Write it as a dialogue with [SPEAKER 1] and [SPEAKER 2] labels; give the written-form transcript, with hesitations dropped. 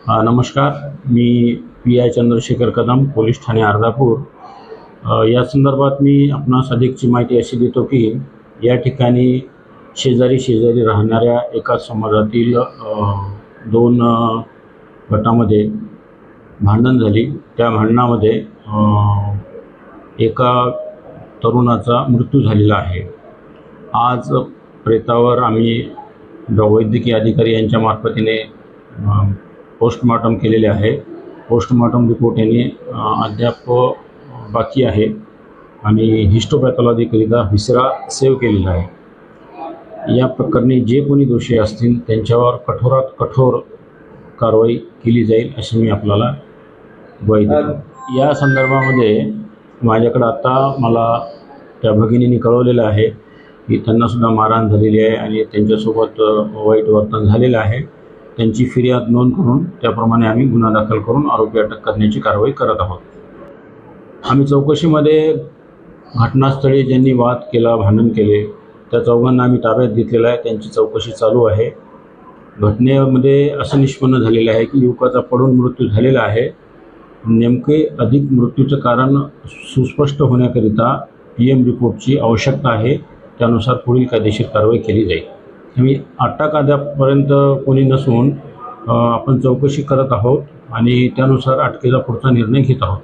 [SPEAKER 1] नमस्कार. मी पी.आय. चंद्रशेखर कदम, पोलीस ठाणे अर्धापूर. या संदर्भात मी आपणास अधिकची माहिती अशी देतो की या ठिकाणी शेजारी राहणाऱ्या एका समाजातील दोन गटामध्ये भांडण झाली. त्या भांडणामध्ये एका तरुणाचा मृत्यू झालेला आहे. आज प्रेतावर आम्ही वैद्यकीय अधिकारी यांच्या मार्फतीने पोस्टमॉर्टम केलेले आहे. पोस्टमॉर्टम रिपोर्ट यांनी अद्याप बाकी आहे आणि हिस्टोपॅथॉलॉजीकरिता व्हिसरा सेव्ह केलेला आहे. या प्रकरणी जे कोणी दोषी असतील त्यांच्यावर कठोरात कठोर कारवाई केली जाईल अशी मी आपल्याला ग्वाही देतो. या संदर्भामध्ये माझ्याकडं आता मला त्या भगिनीने कळवलेलं आहे की त्यांनासुद्धा मारहाण झालेली आहे आणि त्यांच्यासोबत वाईट वर्तन झालेलं आहे. त्यांची फिर्याद नोंद करून त्याप्रमाणे आम्ही गुन्हा दाखल करून आरोपी अटक करण्याची कारवाई करत आहोत. आम्ही चौकशीमध्ये घटनास्थळी ज्यांनी वाद केला, भांडण केले, त्या चौघांना आम्ही ताब्यात घेतलेलं आहे. त्यांची चौकशी चालू आहे. घटनेमध्ये असं निष्पन्न झालेलं आहे की युवकाचा पडून मृत्यू झालेला आहे. नेमके अधिक मृत्यूचं कारण सुस्पष्ट होण्याकरिता PM रिपोर्टची आवश्यकता आहे. त्यानुसार पुढील कायदेशीर कारवाई केली जाईल. आम्ही अटक अद्यापपर्यंत कोणी नसून आपण चौकशी करत आहोत आणि त्यानुसार अटकेचा पुढचा निर्णय घेत आहोत.